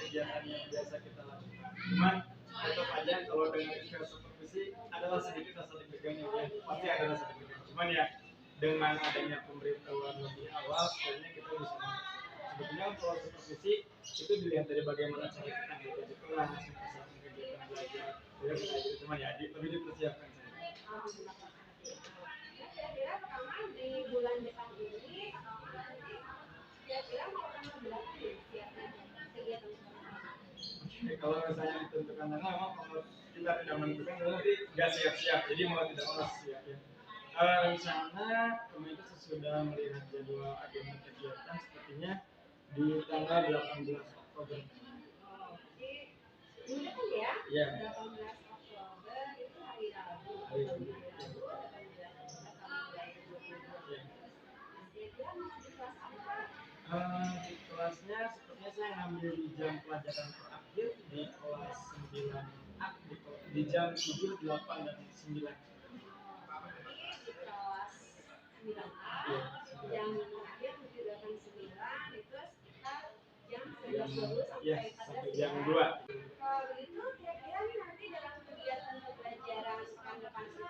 kegiatan yang biasa kita lakukan. Cuman tetap aja kalau dengan istilah supervisi adalah sedikit rasa deg-degannya ya, pasti ada rasa deg-degan. Cuman ya dengan adanya pemberitahuan lebih awal, sebenarnya kita bisa mengatasi. Sebetulnya kalau supervisi itu dilihat dari bagaimana cara kita mengajar di kelas, mempersiapkan kegiatan belajar, ya kayak gitu. Cuman ya lebih dipersiapkan saja. Kira-kira pertama di bulan depan ini kira-kira mau tanggal berapa nih siapnya kegiatan Oke, kalau misalnya ditentukan tanggal, memang kalau kita tidak menentukan berarti nggak siap-siap, jadi mau tidak mau siap ya. Rencana kemarin sesudah melihat jadwal agenda kegiatan sepertinya di tanggal 18 Oktober. jadi minggu depan ya? Iya. 18 Oktober itu hari Rabu. Hari Rabu. 18 Oktober tahun 2022. Iya. Kira-kira mau di kelas apa? Di kelasnya sepertinya saya ngambil di jam pelajaran terakhir di kelas 9A di jam 7, 8, dan 9. Di kelas 9A, jam terakhir 7, 8, 9 itu sekitar jam 11.20 sampai jam 2. Kalau begitu kira-kira nih nanti dalam kegiatan pembelajaran pekan depan itu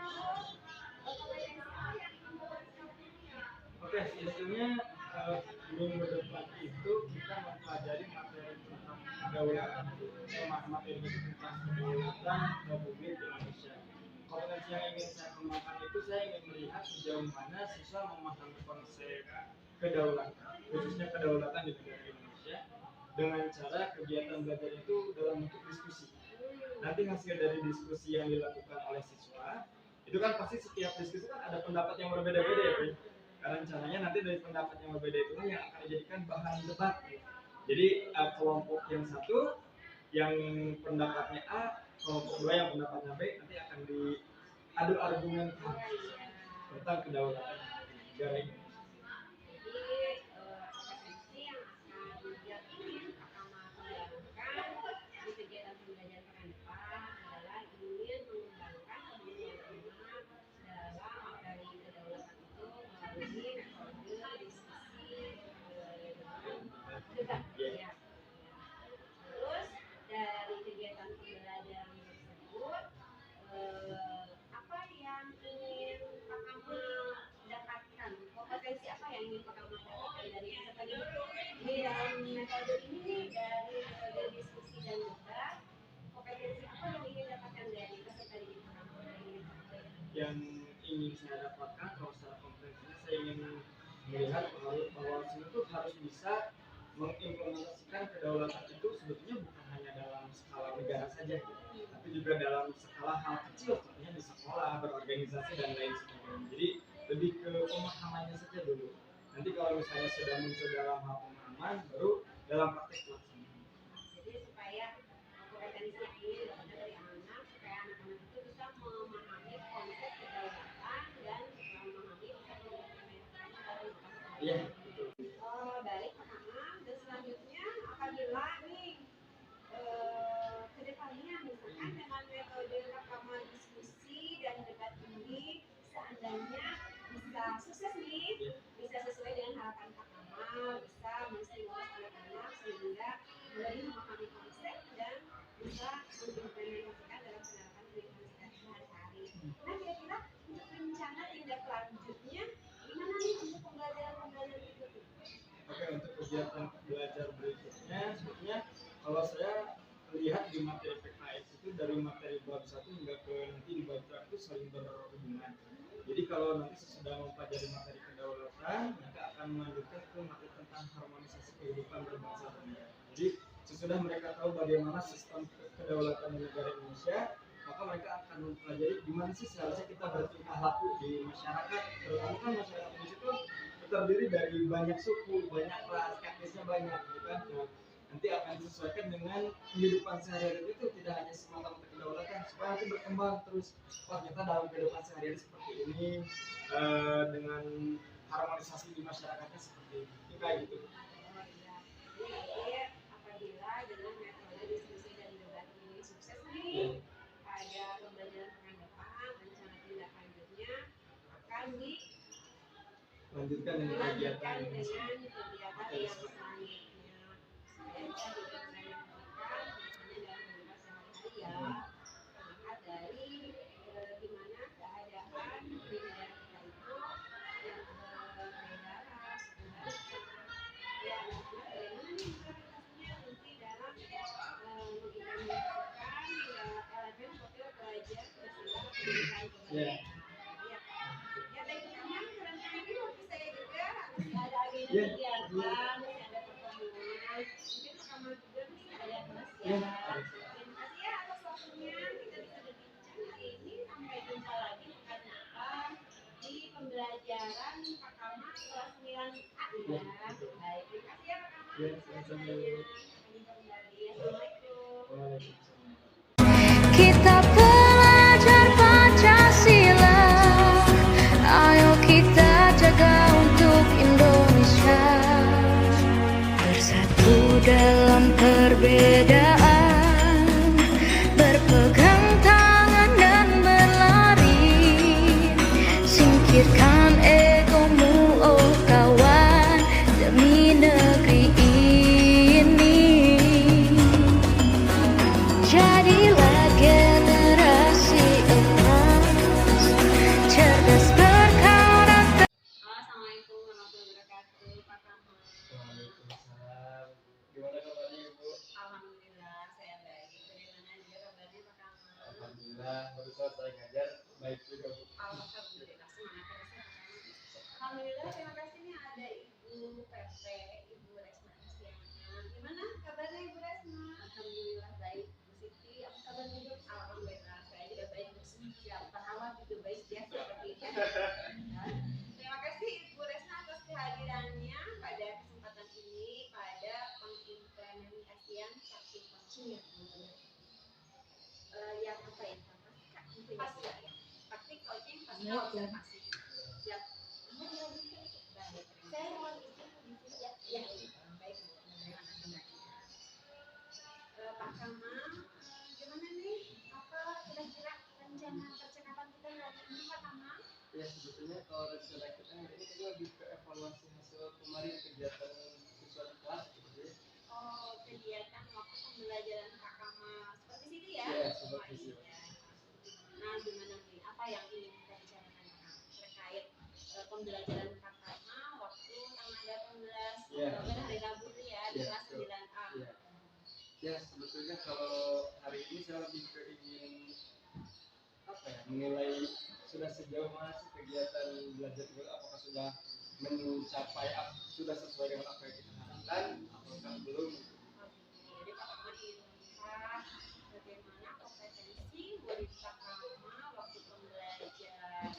kompetensi apa yang membutuhkan Oke, sebetulnya minggu depan itu kita mempelajari materi tentang kedaulatan, materi tentang kedaulatan Republik Indonesia. Kompetensi yang ingin saya kembangkan itu saya ingin melihat sejauh mana siswa memahami konsep kedaulatan, khususnya kedaulatan di negara Indonesia, dengan cara kegiatan belajar itu dalam bentuk diskusi. Nanti hasil dari diskusi yang dilakukan oleh siswa, itu kan pasti setiap diskusi kan ada pendapat yang berbeda-beda ya, Pak. Rencananya nanti dari pendapat yang berbeda itu yang akan dijadikan bahan debat. Jadi kelompok yang satu yang pendapatnya A, kelompok dua yang pendapatnya B, nanti akan diadu argumen tentang kedaulatan negara ini. Jadi kompetensi yang akan dia ingin pertama kembangkan di kegiatan pembelajaran pekan depan adalah ingin mengembangkan teman-teman dalam materi kedaulatan itu melalui metode diskusi dengan debat ya. Terus dari kegiatan pembelajaran tersebut apa yang ingin Pak Kamal dapatkan, kompetensi apa yang ingin Pak Kamal dapatkan dari peserta didik di dalam metode ini, dari metode diskusi dan debat, kompetensi apa yang ingin dapatkan dari peserta didik Pak Kamal ini? Yang ingin saya dapatkan kalau secara kompetensinya saya ingin melihat bahwa semua itu harus bisa mengimplementasikan kedaulatan itu sebetulnya bukan hanya dalam skala negara saja, tapi juga dalam skala hal kecil, sepertinya di sekolah, berorganisasi dan lain sebagainya. Jadi lebih ke pemahamannya saja dulu. Nanti kalau misalnya sudah muncul dalam hal pemahaman, baru dalam praktek pelaksanaan. Jadi supaya kompetensi yang ini didapatkan dari anak, supaya anak-anak itu bisa memahami konsep kedaulatan dan memahami konsep implementasinya. Iya. Baik Pak Kamal, dan selanjutnya apabila nih kedepannya misalkan dengan metode Pak Kamal diskusi dan debat ini seandainya bisa sukses nih, bisa sesuai dengan harapan Pak Kamal, bisa menstimulus anak-anak sehingga lebih memahami konsep dan bisa mengimplementasikan dalam penerapan kehidupan sehari-hari. Nah kira-kira untuk rencana tindak lanjutnya gimana nih untuk pembelajaran berikutnya? Oke, untuk kegiatan belajar berikutnya, sebetulnya kalau saya lihat di materi PKS itu dari materi bab 1 hingga ke nanti di bab terakhir itu saling berhubungan. Jadi kalau nanti sesudah mempelajari materi kedaulatan, mereka akan melanjutkan ke materi tentang harmonisasi kehidupan berbangsa dan negara. Jadi sesudah mereka tahu bagaimana sistem kedaulatan di negara Indonesia, maka mereka akan mempelajari gimana sih seharusnya kita bertingkah laku di masyarakat, terutama kan masyarakat Indonesia itu terdiri dari banyak suku, banyak ras, etnisnya banyak, gitu kan. Nah, nanti akan disesuaikan dengan kehidupan sehari-hari itu tidak hanya semata-mata kedaulatan, supaya nanti berkembang terus. Wah, kita dalam kehidupan sehari-hari seperti ini, dengan harmonisasi di masyarakatnya seperti ini. Itu kayak gitu. Jadi apabila dengan metode diskusi dan debat ini sukses nih, pada pembelajaran pekan depan, rencana tindak lanjutnya akan lanjutkan dengan kegiatan yang selanjutnya supaya bisa ya terlihat dari gimana keadaan di negara kita itu yang berbeda ras, berbangsa. Ya, anak-anak bagaimana nih implementasinya nanti dalam mengimplementasikan ya elemen profil pelajar Pancasila pendidikan kebudayaan. Ya, ya baik pertama barangkali ini waktu saya juga masih ada agenda kegiatan, masih ada pertemuan. Mungkin pertama juga masih ada kelas ya. Terima kasih ya atas waktunya. Kita bisa berbincang hari ini. Sampai jumpa lagi pekan depan di pembelajaran Pakama kelas 9A ya. Baik, terima kasih ya Pakama. Atas hadirnya. Sampai jumpa kembali. Assalamualaikum. Kita pelajar Pancasila, ayo kita jaga untuk Indonesia. Bersatu dalam perbedaan, berpegang tangan dan berlari. Singkirkan egomu oh kawan, demi negeri ini. Jadilah generasi emas, cerdas berkarakter. Assalamualaikum warahmatullahi wabarakatuh. Pak Kamal. Waalaikumsalam. Gimana kabarnya Ibu? Alhamdulillah saya baik. Bagaimana juga kabarnya Pak Kamal? Alhamdulillah, baru selesai ngajar, baik juga Bu. Alhamdulillah semangat terus ya Pak Kamal. Alhamdulillah terima kasih nih ada Ibu Pepe, Ibu Resma Kristiana. Gimana kabarnya Ibu Resma? Alhamdulillah baik. Bu Siti, apa kabarnya Bu? Alhamdulillah saya juga baik. Bu Siti, Pahlawan juga baik ya seperti itu. Terima kasih Ibu Resma atas kehadirannya pada kesempatan ini pada pengimplementasian praktik coaching yang apa ya? Pasca ya. Praktik coaching pasca observasi. Siap. Baik. Saya mohon izin Bu Siti ya. Ya. Baik Bu. Terima kasih banyak. Pak Kamal, gimana nih? Apa kira-kira rencana percakapan kita hari ini Pak Kamal? Ya sebetulnya kalau rencana kita hari ini kayaknya lebih ke evaluasi hasil kemarin kegiatan siswa di kelas gitu ya. Oh, kegiatan waktu pembelajaran Pak Kamal seperti itu ya? Ya, seperti itu. Iya. Nah, gimana nih? Apa yang ingin kita bicarakan Pak Kamal terkait pembelajaran Pak Kamal waktu tanggal 18 Ya. Oktober hari Rabu itu ya di Ya, kelas betul. 9A. Ya. Ya sebetulnya kalau hari ini saya lebih ke ingin apa ya, menilai sudah sejauh mana sih kegiatan belajar itu, apakah sudah mencapai sudah sesuai dengan apa yang kita harapkan ataukah belum. Jadi Pak Kamal ingin melihat bagaimana kompetensi murid Pak Kamal waktu pembelajaran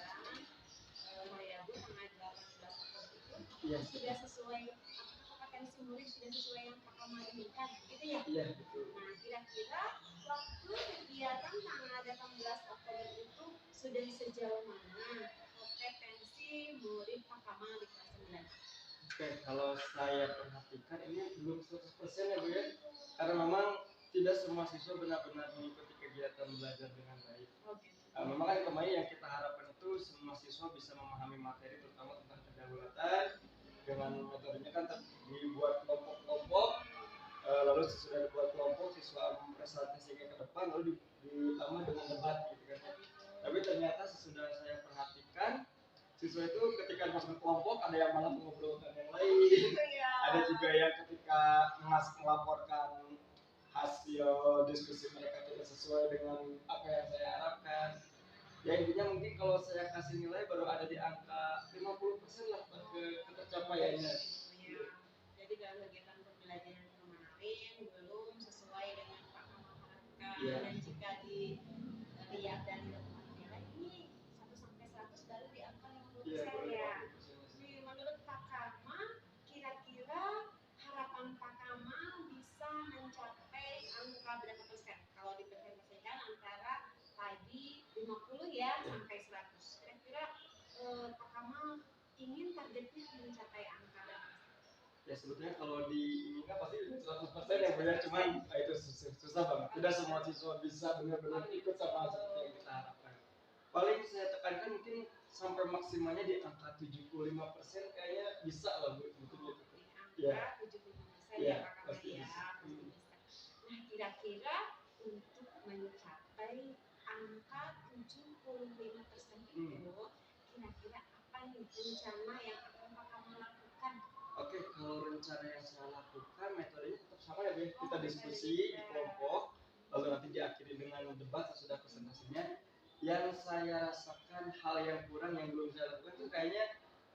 hari Rabu tanggal 18 Oktober itu Iya. sudah sesuai, apakah kompetensi murid sudah sesuai yang Pak Kamal inginkan, gitu ya? Iya betul. Nah, kira-kira waktu kegiatan tanggal 18 Oktober itu sudah sejauh mana kompetensi murid Pak Kamal di kelas 9? Oke, kalau saya perhatikan ini belum 100% ya Bu ya, karena memang tidak semua siswa benar-benar mengikuti kegiatan belajar dengan baik. Memang kan kemarin yang kita harapkan itu semua siswa bisa memahami materi terutama tentang kedaulatan dengan metodenya kan dibuat kelompok-kelompok, lalu sesudah dibuat kelompok siswa mempresentasikan ke depan lalu ditambah dengan debat gitu kan. Tapi ternyata sesudah saya perhatikan siswa itu ketika masuk kelompok ada yang malah mengobrolkan yang lain, ada juga yang ketika melaporkan hasil diskusi mereka tidak sesuai dengan apa yang saya harapkan. Ya intinya mungkin kalau saya kasih nilai baru ada di angka 50% lah tercapaiannya. Ya. Jadi dalam kegiatan pembelajaran kemarin belum sesuai dengan Pak Kamal harapkan. Ya. Dan jika dilihat dari dokumen nilai ini 1 sampai 100 baru di angka 50% ya. Menurut Pak Kamal, kira-kira harapan Pak Kamal bisa mencapai angka berapa persen? Kalau dipresentasikan antara tadi 50 ya sampai 100. Kira-kira Pak Kamal ingin targetnya mencapai angka berapa? Ya sebetulnya kalau diinginkan pasti 100% ya Bu ya, cuman itu susah banget. Tidak semua siswa bisa benar-benar ikut sama seperti yang kita harapkan. Paling saya tekankan mungkin sampai maksimalnya di angka 75% kayaknya bisa lah Bu, sebetulnya. Di angka 75% ya Pak Kamal pasti ya. bisa. Nah, kira-kira untuk mencapai angka 75% itu, kira-kira apa nih rencana yang akan Pak Kamal lakukan? Oke, kalau rencana yang saya lakukan metodenya tetap sama ya, Bu. Kita diskusi di kelompok, lalu nanti diakhiri dengan debat sesudah presentasinya. Yang saya rasakan hal yang kurang yang belum saya lakukan itu kayaknya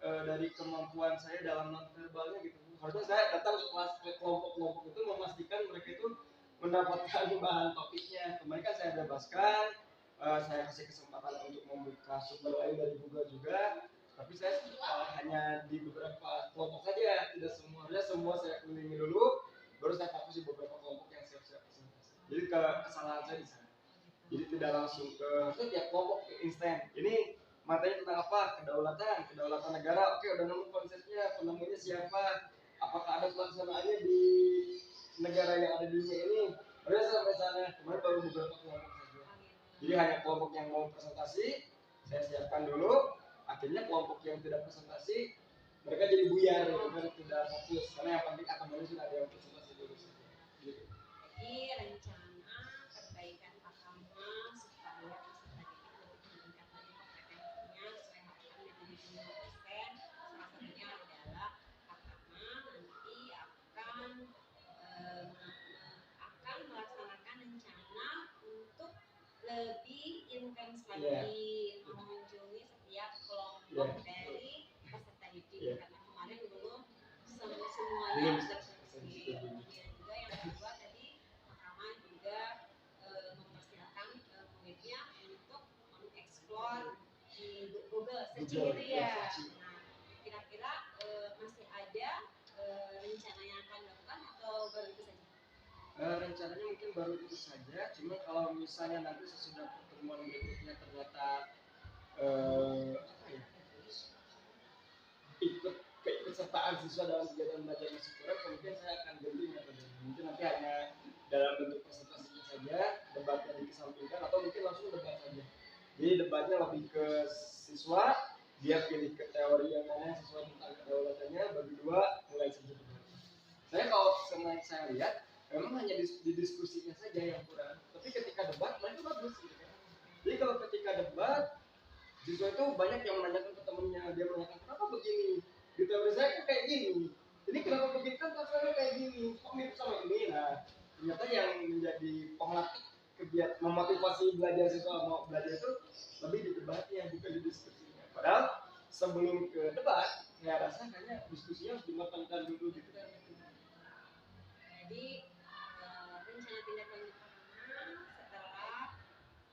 dari kemampuan saya dalam nonverbalnya gitu. Harusnya saya datang ke kelas ke kelompok-kelompok itu memastikan mereka itu mendapatkan bahan topiknya. Kemarin kan saya bebaskan, saya kasih kesempatan untuk membuka sumber lain dari Google juga. Tapi saya hanya di beberapa kelompok saja, tidak semua saya kelilingi dulu, baru saya fokus di beberapa kelompok yang siap-siap presentasi. Jadi kesalahan saya di sana. Jadi tidak langsung ke setiap kelompok ke instan. Ini materi tentang apa? Kedaulatan negara. Oke, udah nemu konsepnya, penemunya siapa? Apakah ada pelaksanaannya di negara yang ada di dunia ini? Udah sampai sana. Kemarin baru beberapa kelompok saja. Jadi hanya kelompok yang mau presentasi, saya siapkan dulu. Akhirnya kelompok yang tidak presentasi, mereka jadi buyar, mereka tidak fokus. Karena yang penting akan sudah ada yang presentasi dulu. Gitu. Jadi rencana perbaikan Pak Kamal supaya peserta didik lebih meningkat lagi kompetensinya sesuai harapan menjadi 5%. Salah satunya adalah Pak Kamal nanti akan melaksanakan rencana untuk lebih intens lagi mengunjungi setiap kelompok dari peserta didik, karena kemarin belum semuanya tersedia. Kemudian juga yang kedua tadi Pak Kamal juga mempersilahkan muridnya untuk mengeksplor di Google searching gitu ya. Nah, kira-kira masih ada rencana yang akan dilakukan atau baru itu saja? Rencananya mungkin baru itu saja. Cuma kalau misalnya nanti sesudah pertemuan berikutnya ternyata ikut keikutsertaan siswa dalam kegiatan belajar masih kurang, kemudian saya akan ganti metode. Mungkin nanti hanya dalam bentuk presentasinya saja, debatnya dikesampingkan, atau mungkin langsung debat saja. Jadi debatnya lebih ke siswa, dia pilih ke teori yang mana sesuai tentang kedaulatannya, bagi dua mulai saja debat. Saya kalau saya lihat, memang hanya di diskusinya saja yang kurang, tapi ketika debat mereka bagus gitu kan. Jadi kalau ketika debat, siswa itu banyak yang menanyakan ke temennya, dia menanyakan kenapa begini, di teori saya kan kayak gini, ini kenapa begitu kan rasanya kayak gini, kok mirip sama ini. Nah, ternyata yang menjadi penglatih kegiatan memotivasi belajar siswa mau belajar itu lebih di debatnya, bukan di diskusinya. Padahal sebelum ke debat, saya rasa kayaknya diskusinya harus dimatangkan dulu gitu kan. Jadi rencana tindak lanjut Pak Kamal setelah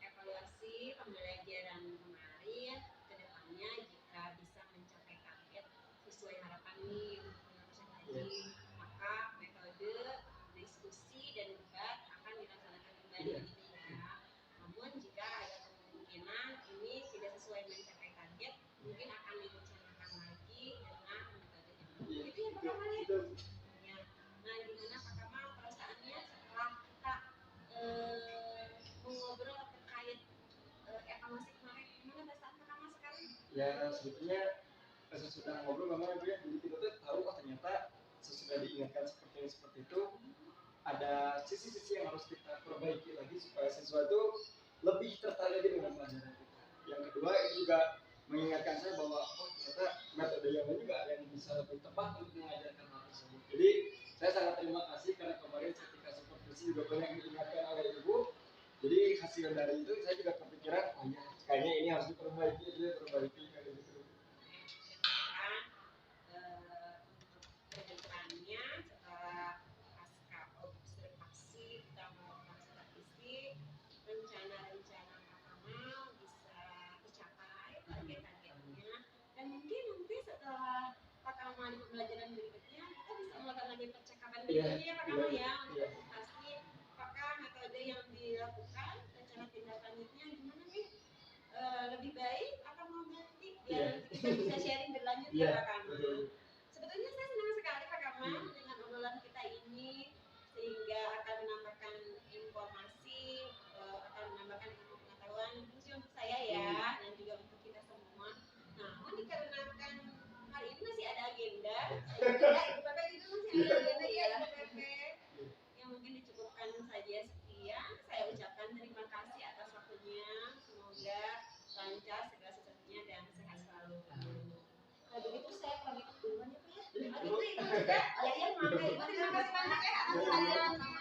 evaluasi pembelajaran kemarin, kedepannya jika bisa mencapai target sesuai harapan nih tadi, maka metode diskusi dan debat akan dilaksanakan kembali gitu ya. Namun jika ada kemungkinan ini tidak sesuai mencapai target, mungkin akan direncanakan lagi dengan metode yang baru. Itu ya Pak Kamal ya. Nah, gimana Pak Kamal perasaannya setelah kita mengobrol terkait evaluasi kemarin? Gimana perasaan Pak Kamal sekarang? Ya sebetulnya sesudah ngobrol memang ya, jadi kita tuh tahu ternyata sesudah diingatkan seperti itu ada sisi-sisi yang harus kita perbaiki lagi supaya siswa itu lebih tertarik dengan pelajaran kita. Yang kedua itu juga mengingatkan saya bahwa ternyata metode yang lain juga ada yang bisa lebih tepat untuk mengajarkan hal tersebut. Jadi saya sangat terima kasih karena kemarin ketika supervisi juga banyak diingatkan oleh ibu. Jadi hasil dari itu saya juga kepikiran, oh ya kayaknya ini harus diperbaiki, kayak gitu. Kedepannya setelah pasca observasi kita melakukan supervisi, rencana-rencana Pak Kamal bisa tercapai target-targetnya, dan mungkin nanti setelah Pak Kamal di pembelajaran berikutnya kita bisa melakukan lagi percakapan berikutnya ya Pak Kamal ya, untuk pasti apakah metode yang dilakukan rencana tindak lanjutnya gimana nih, lebih baik atau mau ganti biar kita bisa sharing berlanjut ya Pak Kamal. Sebetulnya saya senang sekali Pak Kamal dengan obrolan kita ini, sehingga akan menambahkan informasi, akan menambahkan ilmu pengetahuan khususnya untuk saya ya, dan juga untuk kita semua. Namun dikarenakan hari ini masih ada agenda, Ibu Pepe juga masih ada agenda ya Ibu Pepe, yang mungkin dicukupkan saja sekian. Saya ucapkan terima Ya, ya, makasih banyak ya atas kehadiran